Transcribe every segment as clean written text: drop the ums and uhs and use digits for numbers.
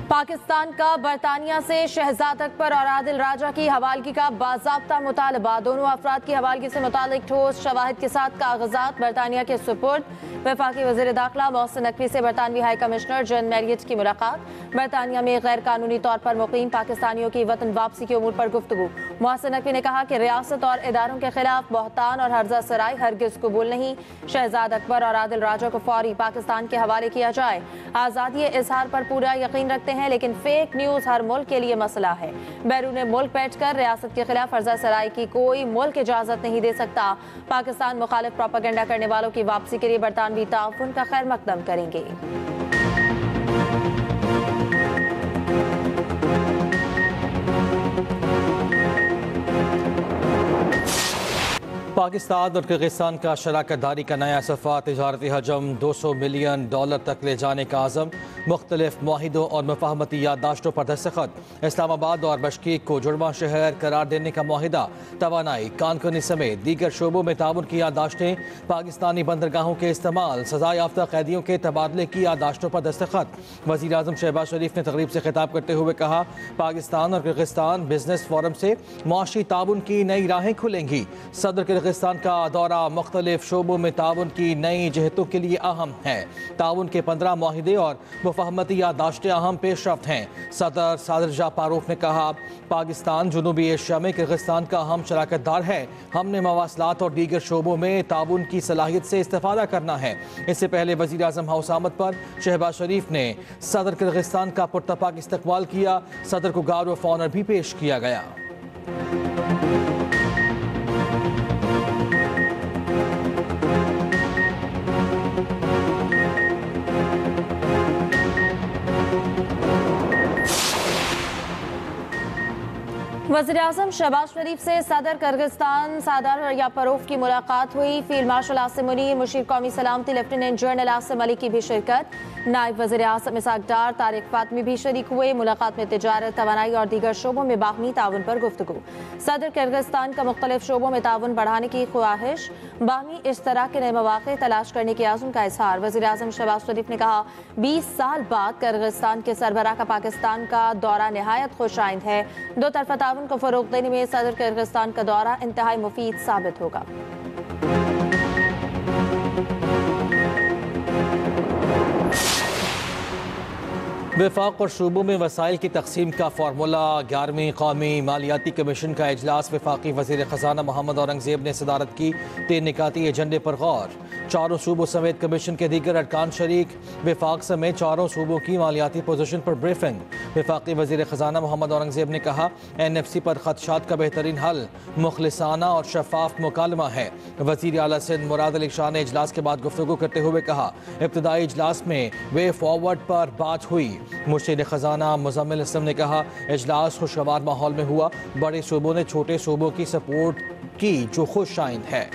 पाकिस्तान का बरतानिया से शहजाद अकबर और आदिल राजा की हवालगी का बाज़ाब्ता मुतालबा। दोनों अफराद की हवालगी से मुतालिक ठोस शवाहिद के साथ कागजात बरतानिया के सुपुर्द। वफाकी वज़ीर दाखिला मोहसिन नकवी से बरतानवी हाई कमिश्नर जॉन मैरियट की मुलाकात। बरतानिया में गैर कानूनी तौर पर मुकीम पाकिस्तानियों की वतन वापसी के उमूर पर गुफ्तगू। मोहसिन नकवी ने कहा कि रियासत और इदारों के खिलाफ बहतान और हर्जा सराय हरगिज कबूल नहीं। शहजाद अकबर और आदिल राजा को फौरी पाकिस्तान के हवाले किया जाए। आज़ादी इजहार पर पूरा यकीन रखते हैं, लेकिन फेक न्यूज़ हर मुल्क के लिए मसला है। बैरून मुल्क बैठकर रियासत के खिलाफ हर्जा सराय की कोई मुल्क इजाज़त नहीं दे सकता। पाकिस्तान मुखालिफ प्रोपेगेंडा करने वालों की वापसी के लिए बरतानवी ताउन का खैर मकदम करेंगे। पाकिस्तान और किर्गिस्तान का शराकत दारी का नया सफ़ा तिजारती हजम $200 मिलियन तक ले जाने का आज़म। मुख्तलिफ माहिदों और मुफाहमती याददाश्तों पर दस्तखत। इस्लामाबाद और बशकीक को जुड़वा शहर करार देने का मुआहिदा। तवानाई कानकनी समेत दीगर शोबों में ताउन की याददाश्तें। पाकिस्तानी बंदरगाहों के इस्तेमाल, सजा याफ्ता कैदियों के तबादले की याददाश्तों पर दस्तखत। वज़ीर आज़म शहबाज शरीफ ने तकरीब से खिताब करते हुए कहा, पाकिस्तान और किर्गिस्तान बिजनेस फोरम से मुआशी ताउन की नई राहें खुलेंगी। सदर किर्गिस्तान का दौरा मुख्तलिफ शोबों में ताउन की नई जहतों के लिए अहम है। ताउन के 15 मुआहिदे और मुफाहमती याददाश्तें अहम पेशरफ्त हैं। सदर सादिर जापारोफ ने कहा, पाकिस्तान जुनूबी एशिया में किर्गिस्तान का अहम शराकतदार है। हमने मवासलात और दीगर शोबों में ताउन की सलाहियत से इस्तेफादा करना है। इससे पहले वज़ीर आज़म हाउस आमद पर शहबाज शरीफ ने सदर किर्गिस्तान का पुरतपाक इस्तकबाल किया। सदर को गार्ड ऑफ ऑनर भी पेश किया गया। वज़ीर आज़म शहबाज शरीफ से सदर किर्गिस्तान सादर यापरोफ की मुलाकात हुई। फील्ड मार्शल आसिम मुनीर, मुशीर कौमी सलामती लेफ्टिनेंट जनरल आसिम अली की भी शिरकत। नायब वज़ीर आज़म इसाक डार, तारिक फातमी भी शरीक हुए। मुलाकात में तिजारत, तवानाई और दीगर शोबों में बाहमी ताउन पर गुफ्तगू। सदर किर्गिस्तान का मुख्तलिफ शोबों में ताउन बढ़ाने की ख्वाहिश, बाहमी इश्तराक के नए मौक़े तलाश करने के आज़म का इजहार। वज़ीर आज़म शहबाज शरीफ ने कहा, 20 साल बाद किर्गिस्तान के सरबराह का पाकिस्तान का दौरा नहायत खुशाइंद है। दो तरफ़ा ताउन को फ़रोग़ देने में सदर किर्गिस्तान का दौरा इंतहाई मुफीद साबित होगा। वफाक और शूबों में वसाइल की तकसीम का फार्मूला। 11वीं कौमी मालियाती कमीशन का इजलास। वफाकी वज़ीर ख़ज़ाना मोहम्मद औरंगज़ेब ने सदारत की। 3 निकाती एजेंडे पर गौर। चारों सूबों समेत कमीशन के दीगर अरकान शरीक। वफाक समेत चारों सूबों की मालियाती पोजीशन पर ब्रीफिंग। वफाकी वज़ीर ख़ज़ाना मोहम्मद औरंगज़ेब ने कहा, NFC पर खदशात का बेहतरीन हल मुखलिसाना और शफाफ मुकालमा है। वज़ीर आला सिंध मुराद अली शाह ने इजलास के बाद गुफ्तगू करते हुए कहा, इब्तदाई इजलास में वे फॉरवर्ड पर बात हुई। मुर्शिद ख़ज़ाना मुज़म्मिल इस्लाम ने कहा, इजलास खुशगवार माहौल में हुआ। बड़े सूबों ने छोटे सूबों की सपोर्ट की, जो खुश आइंद है।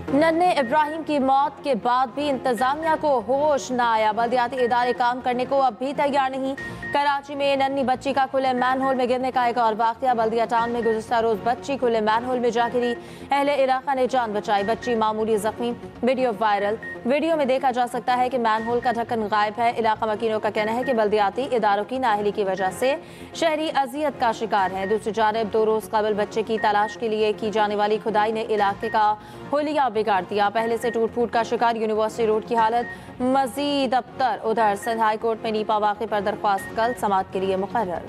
नन्हे इब्राहिम की मौत के बाद भी इंतजामिया को होश न आया। बल्दियाती इदारे काम करने को अब भी तैयार नहीं। कराची में नन्ही बच्ची का खुले मैनहोल में गिरने का एक और वाकया। बल्दिया टाउन में गुज़िश्ता रोज बच्ची खुले मैनहोल में जा गिरी। अहले इलाका ने जान बचाई, बच्ची मामूली जख्मी। Video viral. वीडियो में देखा जा सकता है कि मैनहोल का ढक्कन गायब है। इलाका मकीनों का कहना है कि बल्दियाती इदारों की नाअहली की वजह से शहरी अजियत का शिकार है। दूसरी जानब 2 रोज कबल बच्चे की तलाश के लिए की जाने वाली खुदाई ने इलाके का हुलिया बिगाड़ दिया। पहले से टूट फूट का शिकार यूनिवर्सिटी रोड की हालत मजीद अबतर। उधर सिंध हाई कोर्ट में नीपा वाक़े पर दरख्वास्त कल समाअत के लिए मुकर्रर।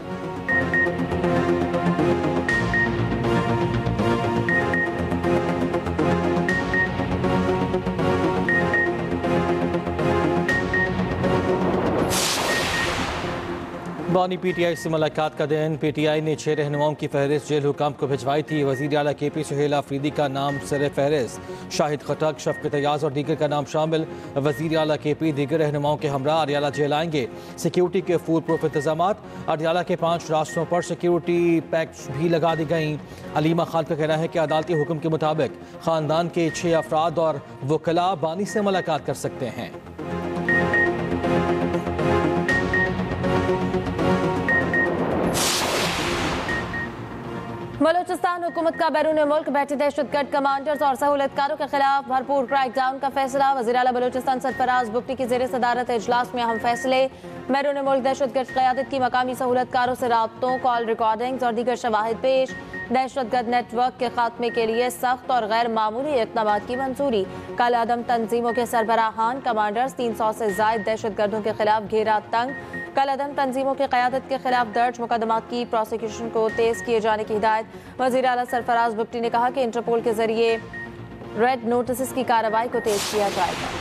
बानी PTI से मुलाकात का दिन। PTI ने 6 रहनुमाओं की फहरिस्त जेल हुकाम को भिजवाई थी। वज़ीर आला KP सुहेल आफरीदी का नाम सर फहरिस्त। शाहिद खटक, शफ़क़त अयाज़ और दीगर का नाम शामिल। वज़ीर आला KP दीगर रहनुमाओं के हमरा अडियाला जेल आएंगे। सिक्योरिटी के फूल प्रूफ इंतजामात। अडियाला के 5 रास्तों पर सिक्योरिटी पैक्स भी लगा दी गई। अलीमा खान का कहना है कि अदालती हुक्म के मुताबिक ख़ानदान के 6 अफराद और वकला बानी से मुलाकात कर सकते हैं। बलोच बलूचिस्तान हुकूमत का बैरून मुल्क बैठे दहशतगर्द कमांडर्स और सहूलतकारों के खिलाफ भरपूर क्रैकडाउन का फैसला। वज़ीर आला बलूचिस्तान सरफराज बुगटी की ज़ेर सदारत इजलास में अहम फैसले। बैरून मुल्क दहशतगर्द क़यादत की मकामी सहूलतकारों से राब्तों, कॉल रिकॉर्डिंग्स और दीगर शवाहिद पेश। दहशतगर्द नेटवर्क के खात्मे के लिए सख्त और गैर मामूली इक़दामात की मंजूरी। कल अदम तंजीमों के सरबराहान कमांडर्स 300 से ज़ायद दहशतगर्दों के खिलाफ घेरा तंग। कल अदम तंजीमों की क़यादत के खिलाफ दर्ज मुकदमात की प्रोसिक्यूशन को तेज़ किए जाने की हिदायत। वज़ीर आला सरफराज बुगटी ने कहा कि इंटरपोल के जरिए रेड नोटिस की कार्रवाई को तेज़ किया जाएगा।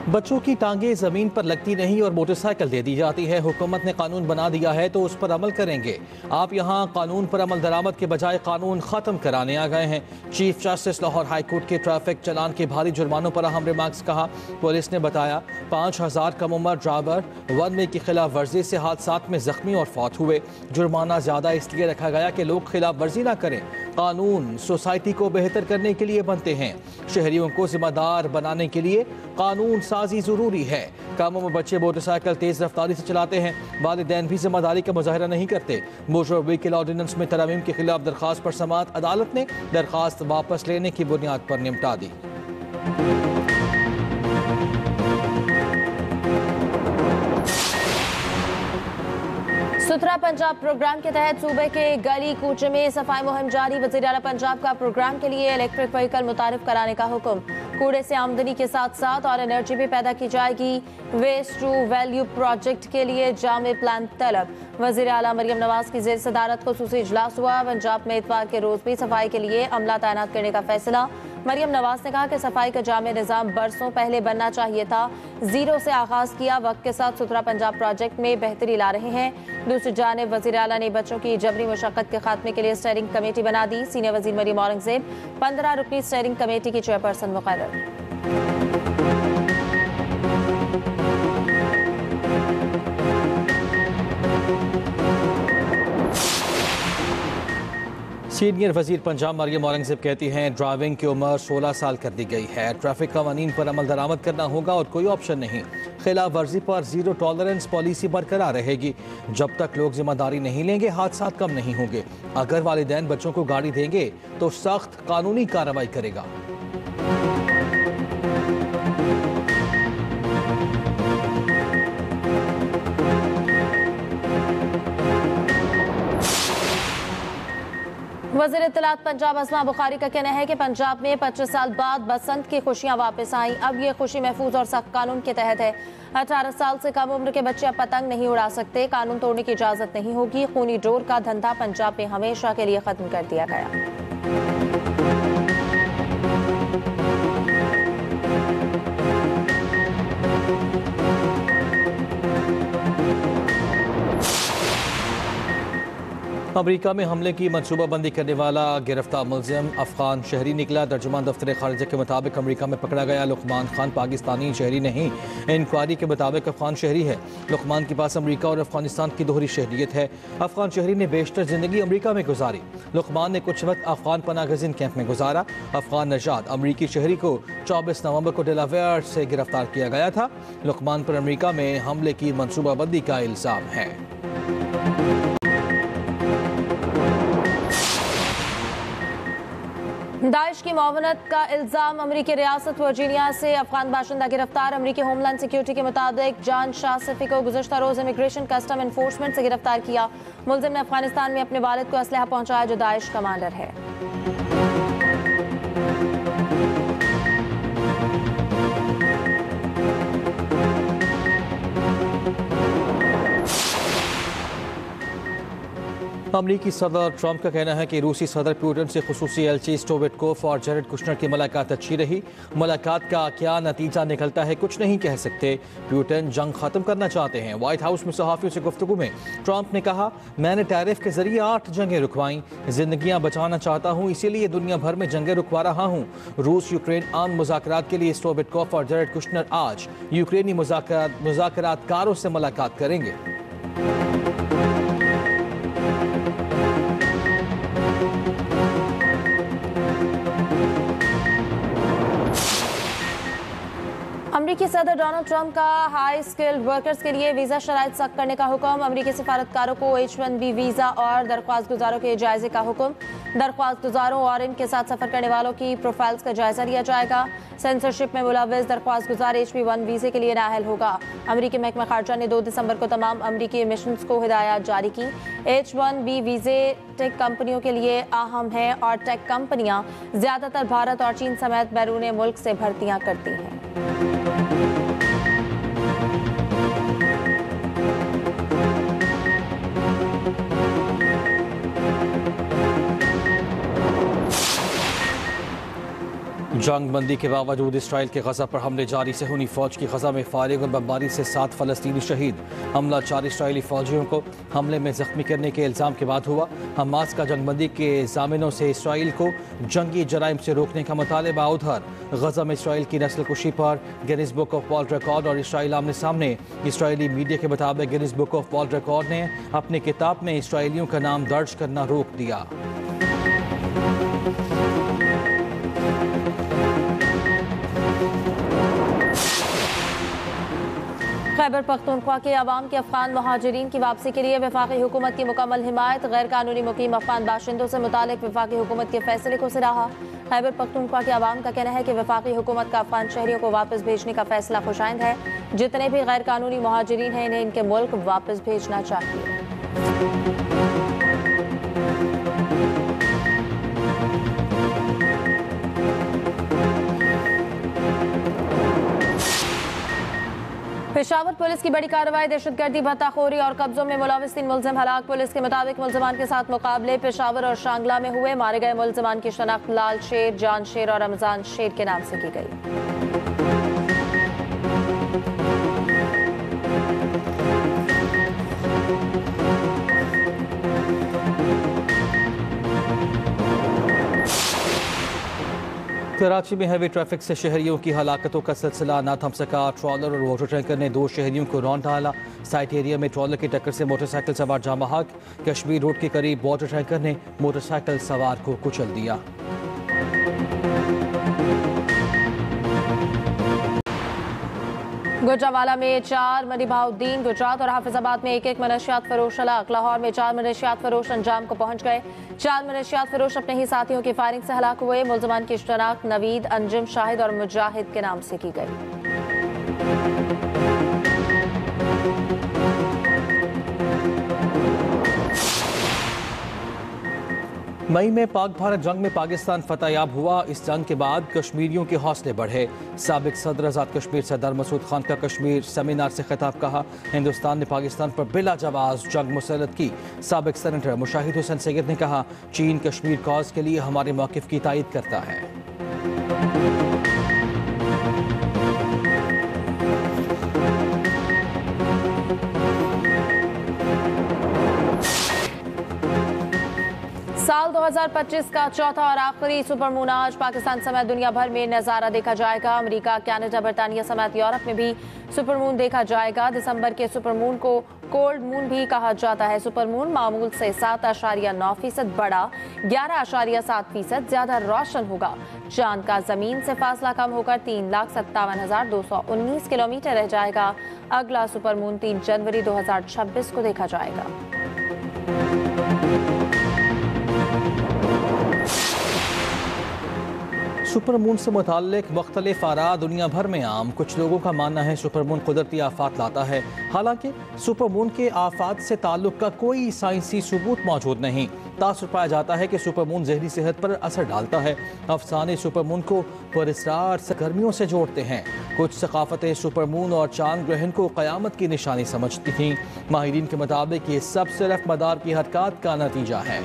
बच्चों की टांगे जमीन पर लगती नहीं और मोटरसाइकिल दे दी जाती है। हुकूमत ने कानून बना दिया है तो उस पर अमल करेंगे। आप यहाँ कानून पर अमल दरामद के बजाय कानून खत्म कराने आ गए हैं। Chief justice Lahore high court के ट्रैफिक चलान के भारी जुर्मानों पर अहम रिमार्क्स कहा। पुलिस ने बताया 5000 कम उम्र ड्राइवर वन वे की खिलाफ वर्जी से हादसात में जख्मी और फौत हुए। जुर्माना ज्यादा इसलिए रखा गया कि लोग खिलाफ वर्जी ना करें। कानून सोसाइटी को बेहतर करने के लिए बनते हैं। शहरियों को जिम्मेदार बनाने के लिए कानून साजी जरूरी है। कम उम्र बच्चे मोटरसाइकिल तेज रफ्तारी से चलाते हैं। वालिदैन भी जिम्मेदारी का मुजाहरा नहीं करते। मोटर व्हीकल ऑर्डिनेंस में तरमीम के खिलाफ दरखास्त पर समाअत अदालत ने दरखास्त वापस लेने की बुनियाद पर निपटा दी। सुथरा पंजाब प्रोग्राम के तहत सूबे के गली कूचे में सफाई मुहिम जारी। वज़ीर आला पंजाब का प्रोग्राम के लिए इलेक्ट्रिक व्हीकल मुतारिफ कराने का हुक्म। कूड़े से आमदनी के साथ साथ और एनर्जी भी पैदा की जाएगी। वेस्ट टू वैल्यू प्रोजेक्ट के लिए जामे प्लान तलब। वज़ीर आला मरियम नवाज की ज़ेर सदारत खुसूसी इजलास हुआ। पंजाब में इतवार के रोज भी सफाई के लिए अमला तैनात करने का फैसला। मरियम नवाज ने कहा कि सफाई का जामे निज़ाम बरसों पहले बनना चाहिए था। जीरो से आगाज किया। वक्त के साथ सुथरा पंजाब प्रोजेक्ट में बेहतरी ला रहे हैं। दूसरी जानिब वज़ीर आला ने बच्चों की जबरी मुशक्कत के खात्मे के लिए स्टेयरिंग कमेटी बना दी। सीनियर वज़ीर मरियम औरंगज़ेब 15 रुकनी स्टेयरिंग कमेटी की चेयरपर्सन मुकर्रर। सीनियर वजीर पंजाब मरियम औरंगज़ेब कहती हैं ड्राइविंग की उम्र 16 साल कर दी गई है। ट्रैफिक कवानीन पर अमल दरामद करना होगा और कोई ऑप्शन नहीं। खिलाफ वर्जी पर जीरो टॉलरेंस पॉलिसी बरकरार रहेगी। जब तक लोग जिम्मेदारी नहीं लेंगे हादसात कम नहीं होंगे। अगर वालिदैन बच्चों को गाड़ी देंगे तो सख्त कानूनी कार्रवाई करेगा। वज़ीर इत्तलात पंजाब अस्मा बुखारी का कहना है कि पंजाब में 25 साल बाद बसंत की खुशियां वापस आईं। अब ये खुशी महफूज और सख्त कानून के तहत है। 18 साल से कम उम्र के बच्चे अब पतंग नहीं उड़ा सकते। कानून तोड़ने की इजाजत नहीं होगी। खूनी डोर का धंधा पंजाब में हमेशा के लिए खत्म कर दिया गया। अमरीका में हमले की मनसूबाबंदी करने वाला गिरफ्तार मुलजिम अफगान शहरी निकला। तर्जुमान दफ्तर खारिजा के मुताबिक अमरीका में पकड़ा गया लुकमान खान पाकिस्तानी शहरी नहीं। इंक्वायरी के मुताबिक अफगान शहरी है। लुकमान के पास अमरीका और अफगानिस्तान की दोहरी शहरियत है। अफगान शहरी ने बेशतर जिंदगी अमरीका में गुजारी। लुकमान ने कुछ वक्त अफगान पनागज़ीन कैंप में गुजारा। अफगान नजाद अमरीकी शहरी को 24 नवंबर को डेलावेयर से गिरफ्तार किया गया था। लुकमान पर अमरीका में हमले की मनसूबाबंदी का इल्ज़ाम है। दाइश की मुआवनत का इल्जाम। अमरीकी रियासत वर्जीनिया से अफगान बाशिंदा गिरफ्तार। अमरीकी होमलैंड सिक्योरिटी के मुताबिक जान शाह सफ़ी को गुज़श्ता रोज़ इमिग्रेशन कस्टम इन्फोर्समेंट से गिरफ्तार किया। मुलजिम ने अफगानिस्तान में अपने वालिद को असलहा पहुंचाया जो दाइश कमांडर है। अमरीकी सदर ट्रंप का कहना है कि रूसी सदर पुतिन से खुसूसी एलची स्टोविटकोफ और जेरेड कुशनर की मुलाकात अच्छी रही। मुलाकात का क्या नतीजा निकलता है कुछ नहीं कह सकते। पुतिन जंग खत्म करना चाहते हैं। व्हाइट हाउस में सहाफ़ियों से गुफ्तगू में ट्रंप ने कहा मैंने टैरिफ के जरिए 8 जंगें रुकवाई। जिंदगियां बचाना चाहता हूं इसीलिए दुनिया भर में जंगें रुकवा रहा हूं। रूस यूक्रेन आम मुज़ाकरात के लिए स्टोविटकोफ और जेरेड कुशनर आज यूक्रेनी मुज़ाकरातकारों से मुलाकात करेंगे। अमरीकी सदर डोनाल्ड ट्रंप का हाई स्किल्ड वर्कर्स के लिए वीजा शराइत सख्त करने का हुक्म। अमरीकी सिफारतकारों को H1B वीजा और दरख्वास्त गुजारों के जायजे का हुक्म। दरख्वास्त गुजारों और इनके साथ सफर करने वालों की प्रोफाइल्स का जायजा लिया जाएगा। सेंसरशिप में मुलव्वस दरख्वास्त गुजार HB1 वीजे के लिए नाअहल होगा। अमरीकी महकमा खारजा ने 2 दिसंबर को तमाम अमरीकी मिशंस को हिदायत जारी की। H1B वीजे टेक कंपनियों के लिए अहम है और टेक कंपनियां ज्यादातर भारत और चीन समेत बैरून मुल्क से भर्तियां करती हैं। जंग बंदी के बावजूद इसराइल के गजा पर हमले जारी से हुई फौज की गजा में फायरिंग और बमबारी से 7 फलस्तीनी शहीद। हमला 4 इसराइली फौजियों को हमले में जख्मी करने के इल्ज़ाम के बाद हुआ। हमास का जंगबंदी के जामिनों से इसराइल को जंगी जराइम से रोकने का मुतालबा। उधर गजा में इसराइल की नस्ल कुशी पर Guinness book of world record और इसराइल आमने सामने। इसराइली मीडिया के मुताबिक Guinness book of world record ने अपनी किताब में इसराइलियों का नाम दर्ज करना रोक दिया। खैबर पख्तूनख्वा के अवाम के अफगान महाजरीन की वापसी के लिए वफाकी हुकूमत की मुकम्मल हिमायत। गैर कानूनी मुकीम अफगान बाशिंदों से मुतालिक वफाकी हुकूमत के फैसले को सराहा। खैबर पख्तूनख्वा के अवाम का कहना है कि वफाकी हुकूमत का अफगान शहरियों को वापस भेजने का फैसला खुशाइंद है। जितने भी गैर कानूनी महाजरीन हैं इन्हें इनके मुल्क वापस भेजना चाहिए। पेशावर पुलिस की बड़ी कार्रवाई। दहशतगर्दी, भत्ताखोरी और कब्जों में मुलव्वस 3 मुलजिम हलाक। पुलिस के मुताबिक मुलजमान के साथ मुकाबले पेशावर और शांगला में हुए। मारे गए मुलजमान की शनाख्त लाल शेर, जान शेर और रमजान शेर के नाम से की गई। कराची में हैवी ट्रैफिक से शहरियों की हलाकतों का सिलसिला ना थम सका। ट्रॉलर और वाटर टैंकर ने 2 शहरियों को रौंद डाला। साइट एरिया में ट्रॉलर की टक्कर से मोटरसाइकिल सवार जाम बहक। कश्मीर रोड के करीब वाटर टैंकर ने मोटरसाइकिल सवार को कुचल दिया। गुजरावाला में 4 मनीभाउद्दीन गुजरात और हाफिजाबाद में एक मनशियात फरोश हलाक। लाहौर में 4 मनशियात फरोश अंजाम को पहुंच गए। 4 मनशियात फरोश अपने ही साथियों की फायरिंग से हलाक हुए। मुलजमान की शनाख्त नवीद, अंजुम, शाहिद और मुजाहिद के नाम से की गई। मई में पाक भारत जंग में पाकिस्तान फतेहयाब हुआ। इस जंग के बाद कश्मीरियों के हौसले बढ़े। साबिक सदर आज़ाद कश्मीर सरदार मसूद खान का कश्मीर सेमिनार से खिताब। कहा, हिंदुस्तान ने पाकिस्तान पर बिला जवाब जंग मुसल्लत की। साबिक सेनेटर मुशाहिद हुसैन सैयद ने कहा, चीन कश्मीर कॉज के लिए हमारे मौक़िफ़ की तायीद करता है। साल 2025 का चौथा और आखिरी सुपरमून आज पाकिस्तान समेत दुनिया भर में नज़ारा देखा जाएगा। अमेरिका, कनाडा, बरतानिया समेत यूरोप में भी सुपरमून देखा जाएगा। दिसंबर के सुपरमून को कोल्ड मून भी कहा जाता है। सुपरमून मामूल से 7.9% बड़ा, 11.7% ज्यादा रोशन होगा। चांद का जमीन से फासला कम होकर 3,57,219 किलोमीटर रह जाएगा। अगला सुपरमून 3 जनवरी 2026 को देखा जाएगा। सुपरमून से मुताल्लिक मुख्तलिफ आरा दुनिया भर में आम। कुछ लोगों का मानना है सुपरमून कुदरती आफात लाता है। हालांकि सुपरमून के आफात से ताल्लुक का कोई साइंसी सबूत मौजूद नहीं। तासुर पाया जाता है कि सुपरमून जहरी सेहत पर असर डालता है। अफसाने सुपरमून को पुरस्कार सरगर्मियों से जोड़ते हैं। कुछ सकाफतें सुपरमून और चांद ग्रहण को क़यामत की निशानी समझती थीं। माहिरीन के मुताबिक ये सब सिर्फ मदार की हरकत का नतीजा है।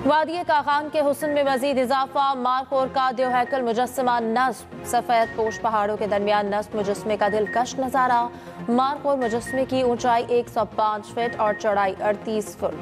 वादिये कागान के हुस्न में मजीद इजाफा। मारखोर का देवहैकल मुजस्समा नस्ब। सफेद पोश पहाड़ों के दरमियान नस्ब मुजस्मे का दिलकश नजारा। मारखोर मुजस्मे की ऊंचाई 105 फीट और चौड़ाई 38 फुट।